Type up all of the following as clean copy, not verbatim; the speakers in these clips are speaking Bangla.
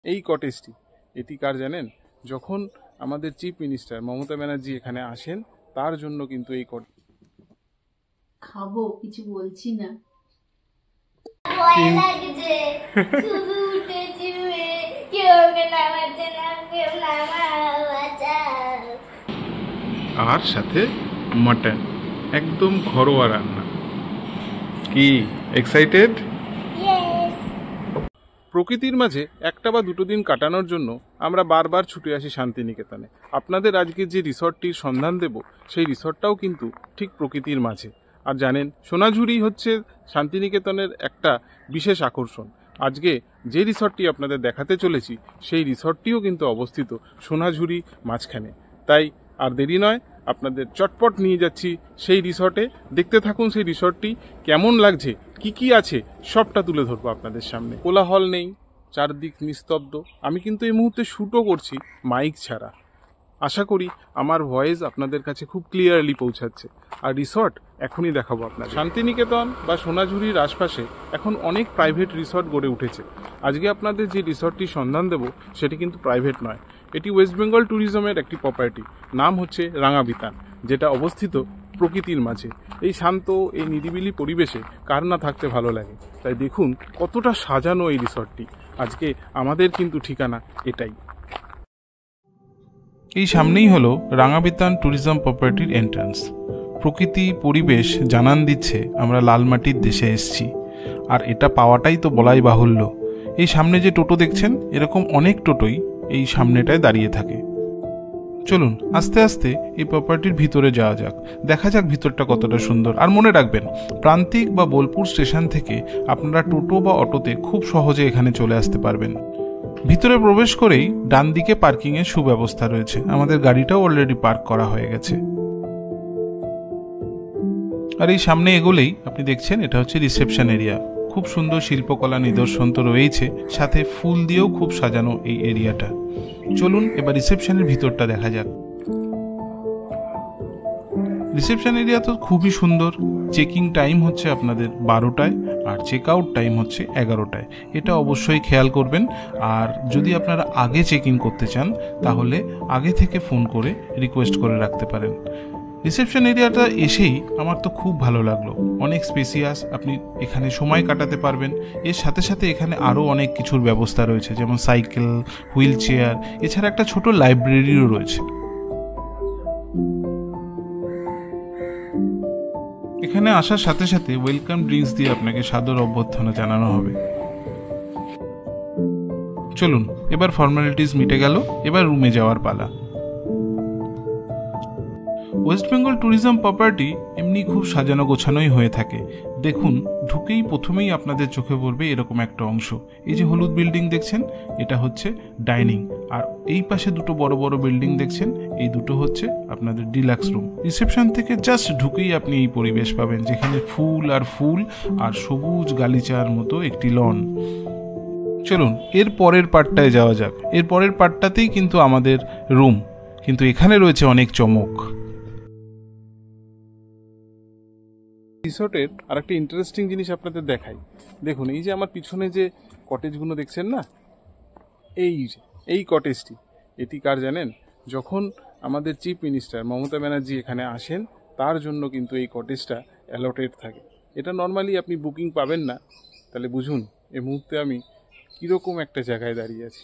এই কটেজটি, এটি কার জানেন? যখন আমাদের চিফ মিনিস্টার মমতা ব্যানার্জি এখানে আসেন তার জন্য কিন্তু এই কটেজ। খাবো, কিছু বলছি না। আর সাথে মাটন, একদম ঘরোয়া রান্না। কি এক্সাইটেড? প্রকৃতির মাঝে একটা বা দুটো দিন কাটানোর জন্য আমরা বারবার ছুটে আসি শান্তিনিকেতনে। আপনাদের আজকে যে রিসর্টটির সন্ধান দেব সেই রিসর্টটাও কিন্তু ঠিক প্রকৃতির মাঝে। আর জানেন, সোনাঝুরি হচ্ছে শান্তিনিকেতনের একটা বিশেষ আকর্ষণ। আজকে যে রিসর্টটি আপনাদের দেখাতে চলেছি সেই রিসর্টটিও কিন্তু অবস্থিত সোনাঝুরি মাঝখানে। তাই আর দেরি নয়, আপনাদের চটপট নিয়ে যাচ্ছি সেই রিসর্টে। দেখতে থাকুন সেই রিসর্টটি কেমন লাগছে, কি কি আছে সবটা তুলে ধরবো আপনাদের সামনে। কোলাহল নেই, চারদিক নিস্তব্ধ। আমি কিন্তু এই মুহূর্তে শ্যুটও করছি মাইক ছাড়া। আশা করি আমার ভয়েস আপনাদের কাছে খুব ক্লিয়ারলি পৌঁছাচ্ছে। আর রিসর্ট এখনই দেখাবো আপনার। শান্তিনিকেতন বা সোনাঝুরির আশপাশে এখন অনেক প্রাইভেট রিসর্ট গড়ে উঠেছে। আজকে আপনাদের যে রিসর্টটির সন্ধান দেব সেটি কিন্তু প্রাইভেট নয়, এটি ওয়েস্ট বেঙ্গল ট্যুরিজমের একটি প্রপার্টি। নাম হচ্ছে রাঙাবিতান, যেটা অবস্থিত প্রকৃতির মাঝে। এই শান্ত, এই নিরিবিলি পরিবেশে কার না থাকতে ভালো লাগে। তাই দেখুন কতটা সাজানো এই রিসর্টটি। আজকে আমাদের কিন্তু ঠিকানা এটাই। এই সামনেই হলো রাঙাবিতান ট্যুরিজম প্রপার্টির এন্ট্রান্স। প্রকৃতি পরিবেশ জানান দিচ্ছে আমরা লালমাটির দেশে এসেছি। আর এটা পাওয়াটাই তো বলাই বাহুল্য। এই সামনে যে টোটো দেখছেন, এরকম অনেক টোটোই এই সামনেটায় দাঁড়িয়ে থাকে। চলুন আস্তে আস্তে এই প্রপার্টির ভিতরে যাওয়া যাক, দেখা যাক ভিতরটা কতটা সুন্দর। আর মনে রাখবেন, প্রান্তিক বা বোলপুর স্টেশন থেকে আপনারা টোটো বা অটোতে খুব সহজে এখানে চলে আসতে পারবেন। ভিতরে প্রবেশ করেই ডান দিকে পার্কিং এর সুব্যবস্থা রয়েছে। আমাদের গাড়িটাও অলরেডি পার্ক করা হয়ে গেছে। আর এই সামনে এগোলেই আপনি দেখছেন এটা হচ্ছে রিসেপশন এরিয়া। খুব সুন্দর শিল্পকলা নিদর্শন তো রয়েছে, সাথে ফুল দিয়েও খুব সাজানো এই এরিয়াটা। চলুন এবার রিসেপশনের ভিতরটা দেখা যাক। রিসেপশন এরিয়া তো খুবই সুন্দর। চেকিং টাইম হচ্ছে আপনাদের 12টায় আর চেক আউট টাইম হচ্ছে 11টায়। এটা অবশ্যই খেয়াল করবেন। আর যদি আপনারা আগে চেক ইন করতে চান তাহলে আগে থেকে ফোন করে রিকোয়েস্ট করে রাখতে পারেন। রিসেপশন এরিয়াটা এসেই আমার তো খুব ভালো লাগলো। অনেক স্পেসিয়াস, আপনি এখানে সময় কাটাতে পারবেন। এর সাথে সাথে এখানে আরও অনেক কিছুর ব্যবস্থা রয়েছে, যেমন সাইকেল, হুইল চেয়ার, এছাড়া একটা ছোট লাইব্রেরিও রয়েছে। এখানে আসার সাথে সাথে ওয়েলকাম ড্রিঙ্কস দিয়ে আপনাকে সাদর অভ্যর্থনা জানানো হবে। চলুন এবার ফর্মালিটিস মিটে গেল, এবার রুমে যাওয়ার পালা। ওয়েস্ট বেঙ্গল ট্যুরিজম প্রপার্টি এমনি খুব সাজানো গোছানোই হয়ে থাকে। দেখুন, ঢুকেই প্রথমেই আপনাদের চোখে পড়বে এরকম একটা অংশ। এই যে হলুদ বিল্ডিং দেখছেন, এটা হচ্ছে ডাইনিং। আর এই পাশে দুটো বড় বড় বিল্ডিং দেখছেন, এই দুটো হচ্ছে আপনাদের ডিলাক্স রুম। রিসেপশন থেকে জাস্ট ঢুকেই আপনি এই পরিবেশ পাবেন, যেখানে ফুল আর সবুজ গালিচার মতো একটি লন। চলুন এর পরের পার্টটায় যাওয়া যাক। এর পরের পার্টটাতেই কিন্তু আমাদের রুম, কিন্তু এখানে রয়েছে অনেক চমক। রিসোর্টের আর একটা ইন্টারেস্টিং জিনিস আপনাদের দেখাই। দেখুন, এই যে আমার পিছনে যে কটেজগুলো দেখছেন না, এই কটেজটি, এটি কার জানেন? যখন আমাদের চিফ মিনিস্টার মমতা ব্যানার্জি এখানে আসেন তার জন্য কিন্তু এই কটেজটা অ্যালটেড থাকে। এটা নর্মালি আপনি বুকিং পাবেন না। তাহলে বুঝুন এই মুহূর্তে আমি কীরকম একটা জায়গায় দাঁড়িয়ে আছি।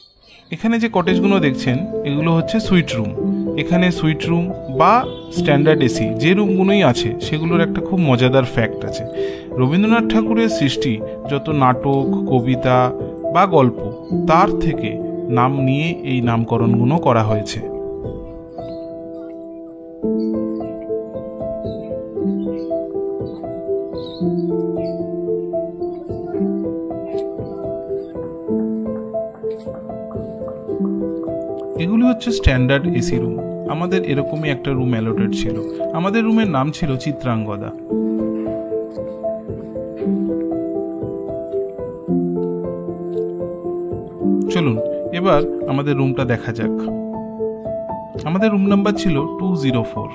এখানে যে কটেজগুলো দেখছেন এগুলো হচ্ছে সুইট রুম। এখানে সুইট রুম বা স্ট্যান্ডার্ড এসি যে রুমগুলোই আছে সেগুলোর একটা খুব মজাদার ফ্যাক্ট আছে। রবীন্দ্রনাথ ঠাকুরের সৃষ্টি যত নাটক, কবিতা বা গল্প, তার থেকে নাম নিয়ে এই নামকরণগুলো করা হয়েছে। এগুলি হচ্ছে স্ট্যান্ডার্ড এসি রুম। আমাদের এরকমই একটা রুম অ্যালোটেড ছিল। আমাদের রুমের নাম ছিল চিত্রাঙ্গদা। চলুন এবার আমাদের রুমটা দেখা যাক। আমাদের রুম নাম্বার ছিল 204।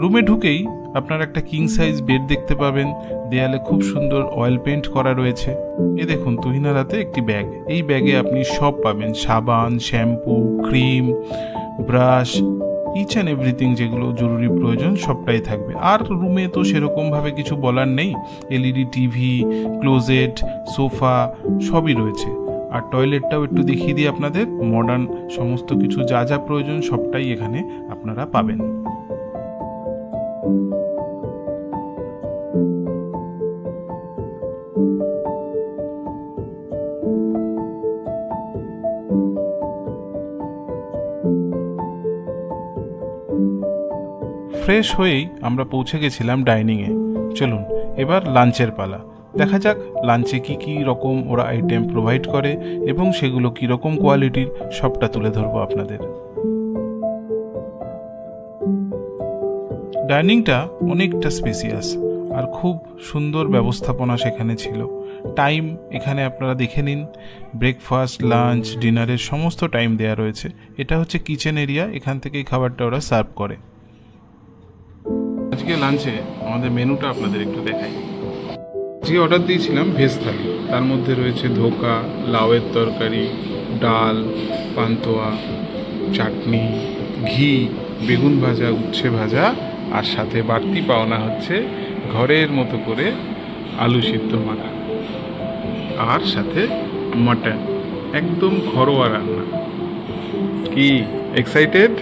রুমে ঢুকেই আপনারা একটা কিং সাইজ বেড দেখতে পাবেন, দেয়ালে খুব সুন্দর অয়েল পেন্ট করা রয়েছে। এ দেখুন তুহিনার হাতে একটি ব্যাগ, এই ব্যাগে আপনি সব পাবেন, সাবান, shampoo, cream, brush, each and everything যেগুলো জরুরি প্রয়োজন সবটাই থাকবে। আর রুমে তো সেরকমভাবে কিছু বলার নেই, এলইডি টিভি, ক্লোজেট, সোফা সবই রয়েছে। আর টয়লেটটাও একটু দেখিয়ে দিই আপনাদের, মডার্ন সমস্ত কিছু যা যা প্রয়োজন সবটাই এখানে আপনারা পাবেন। ফ্রেশ হয়েই আমরা পৌঁছে গেছিলাম ডাইনিংয়ে। চলুন এবার লাঞ্চের পালা, দেখা যাক লাঞ্চে কি কি রকম ওরা আইটেম প্রোভাইড করে এবং সেগুলো কি রকম কোয়ালিটির সবটা তুলে ধরবো আপনাদের। ডাইনিংটা অনেকটা স্পেসিয়াস আর খুব সুন্দর ব্যবস্থাপনা সেখানে ছিল। টাইম এখানে আপনারা দেখে নিন, ব্রেকফাস্ট, লাঞ্চ, ডিনারের সমস্ত টাইম দেয়া রয়েছে। এটা হচ্ছে কিচেন এরিয়া, এখান থেকেই খাবারটা ওরা সার্ভ করে। আজকে লাঞ্চে আমাদের মেনুটা আপনাদের একটু দেখাই। আজকে অর্ডার দিয়েছিলাম ভেজ থালি, তার মধ্যে রয়েছে ধোকা, লাউয়ের তরকারি, ডাল, পান্তুয়া, চাটনি, ঘি, বেগুন ভাজা, উচ্ছে ভাজা, আর সাথে বাড়তি পাওনা হচ্ছে ঘরের মতো করে আলু সিদ্ধ মাখা, আর সাথে মাটন, একদম ঘরোয়া রান্না। কি এক্সাইটেড?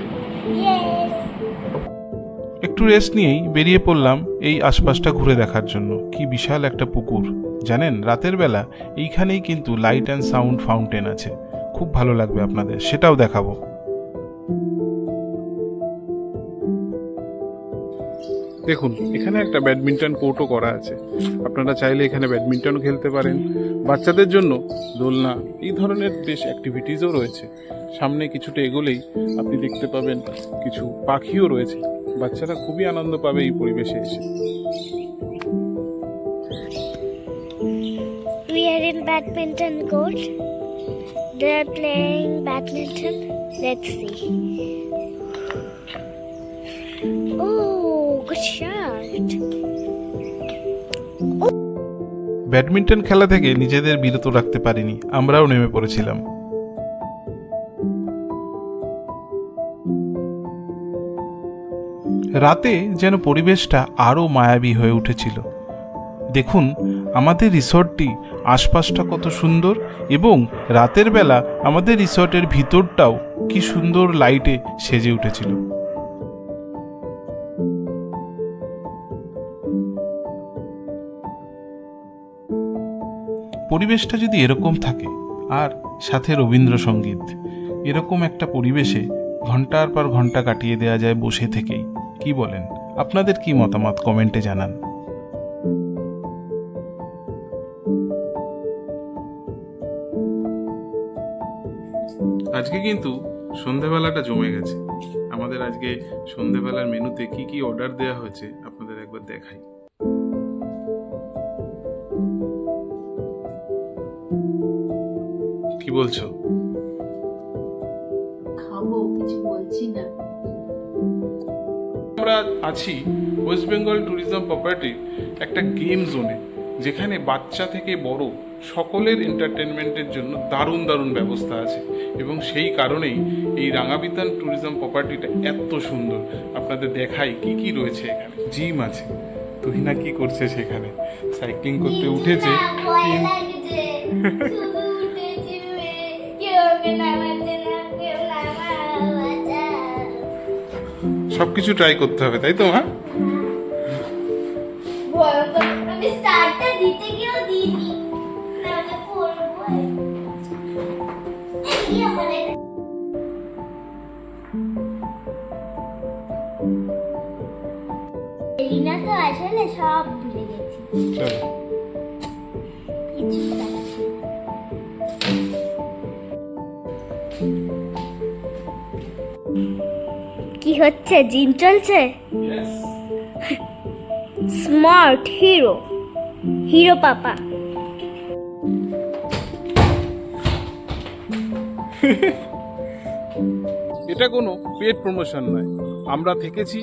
একটু রেস্ট নিয়েই বেরিয়ে পড়লাম এই আশপাশটা ঘুরে দেখার জন্য। কি বিশাল একটা পুকুর, জানেন রাতের বেলা এইখানেই কিন্তু লাইট অ্যান্ড সাউন্ড ফাউন্টেন আছে, খুব ভালো লাগবে আপনাদের, সেটাও দেখাবো। দেখুন এখানে একটা ব্যাডমিন্টন কোর্টও করা আছে, আপনারা চাইলে এখানে ব্যাডমিন্টনও খেলতে পারেন। বাচ্চাদের জন্য দোলনা, এই ধরনের বেশ অ্যাক্টিভিটিসও রয়েছে। সামনে কিছুটা এগোলেই আপনি দেখতে পাবেন কিছু পাখিও রয়েছে, বাচ্চারা খুবই আনন্দ পাবে এই পরিবেশে এসে। We are in badminton court. They are playing badminton. Let's see. Oh, good shot. Badminton খেলা থেকে নিজেদের বিরত রাখতে পারিনি, আমরাও নেমে পড়েছিলাম। রাতে যেন পরিবেশটা আরও মায়াবী হয়ে উঠেছিল। দেখুন আমাদের রিসর্টটি আশপাশটা কত সুন্দর, এবং রাতের বেলা আমাদের রিসর্টের ভিতরটাও কি সুন্দর লাইটে সেজে উঠেছিল। পরিবেশটা যদি এরকম থাকে আর সাথে রবীন্দ্রসঙ্গীত, এরকম একটা পরিবেশে ঘন্টার পর ঘন্টা কাটিয়ে দেওয়া যায় বসে থেকেই। কি বলেন? আপনাদের কি মতামত কমেন্টে জানান। আজকে কিন্তু সন্ধেবেলাটা জমে গেছে। আমাদের আজকে সন্ধেবেলার মেনুতে কি কি অর্ডার দেওয়া হয়েছে আপনাদের একবার দেখাই। কি বলছো? খাবো, কিছু বলছি না। আমরা আছি ওয়েস্ট বেঙ্গল ট্যুরিজম প্রপার্টির একটা গেম জোনে, যেখানে বাচ্চা থেকে বড় সকলের এন্টারটেনমেন্টের জন্য দারুণ দারুণ ব্যবস্থা আছে, এবং সেই কারণেই এই রাঙাবিতান ট্যুরিজম প্রপার্টিটা এত সুন্দর। আপনাদের দেখাই কি কি রয়েছে এখানে। জিম আছে, তুহিনা কি করছে সেখানে, সাইক্লিং করতে উঠেছে। সবকিছু ট্রাই করতে হবে, তাই তো মা? এলিনা তো আসলে সব ভুলে গেছি। চলো। কি হচ্ছে? জিম চলছে? স্মার্ট হিরো, হিরো পাপা। এটা কোনো পেড প্রমোশন নয়, আমরা থেকেছি,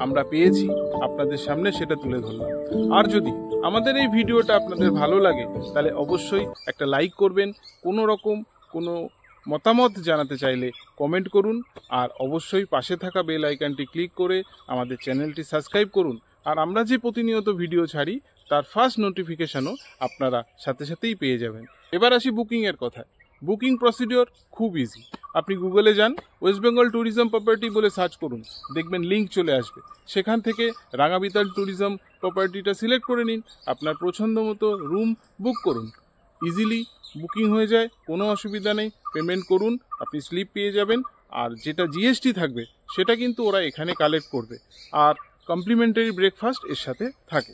আমরা পেয়েছি, আপনাদের সামনে সেটা তুলে ধরলাম। আর যদি আমাদের এই ভিডিওটা আপনাদের ভালো লাগে তাহলে অবশ্যই একটা লাইক করবেন, কোনো মতামত জানাতে চাইলে কমেন্ট করুন, আর অবশ্যই পাশে থাকা বেল আইকনটি ক্লিক করে আমাদের চ্যানেলটি সাবস্ক্রাইব করুন। আর আমরা যে প্রতিনিয়ত ভিডিও ছাড়ি তার ফার্স্ট নোটিফিকেশনও আপনারা সাথে সাথেই পেয়ে যাবেন। এবার আসি বুকিংয়ের কথায়। বুকিং প্রসিডিওর খুব ইজি। আপনি গুগলে যান, ওয়েস্ট বেঙ্গল ট্যুরিজম প্রপার্টি বলে সার্চ করুন, দেখবেন লিঙ্ক চলে আসবে। সেখান থেকে রাঙাবিতান ট্যুরিজম প্রপার্টিটা সিলেক্ট করে নিন, আপনার পছন্দ মতো রুম বুক করুন। ইজিলি বুকিং হয়ে যায়, কোনো অসুবিধা নেই। পেমেন্ট করুন, আপনি স্লিপ পেয়ে যাবেন। আর যেটা জিএসটি থাকবে সেটা কিন্তু ওরা এখানে কালেক্ট করবে, আর কমপ্লিমেন্টারি ব্রেকফাস্ট এর সাথে থাকে।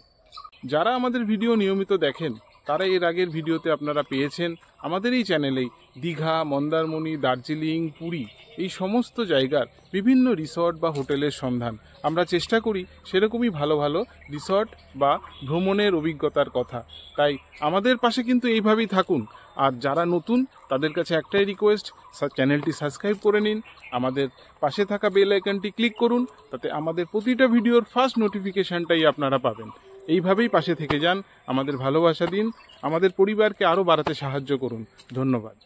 যারা আমাদের ভিডিও নিয়মিত দেখেন তারা এর আগের ভিডিওতে আপনারা পেয়েছেন আমাদের এই চ্যানেলেই দীঘা, মন্দারমণি, দার্জিলিং, পুরী এই সমস্ত জায়গার বিভিন্ন রিসর্ট বা হোটেলের সন্ধান। আমরা চেষ্টা করি সেরকমই ভালো ভালো রিসর্ট বা ভ্রমণের অভিজ্ঞতার কথা। তাই আমাদের পাশে কিন্তু এইভাবেই থাকুন। আর যারা নতুন তাদের কাছে একটাই রিকোয়েস্ট, চ্যানেলটি সাবস্ক্রাইব করে নিন, আমাদের পাশে থাকা বেল আইকনটি ক্লিক করুন, তাতে আমাদের প্রতিটা ভিডিওর ফার্স্ট নোটিফিকেশানটাই আপনারা পাবেন। এইভাবেই পাশে থেকে যান, আমাদের ভালোবাসা দিন, আমাদের পরিবারকে আরও বাড়াতে সাহায্য করুন। ধন্যবাদ।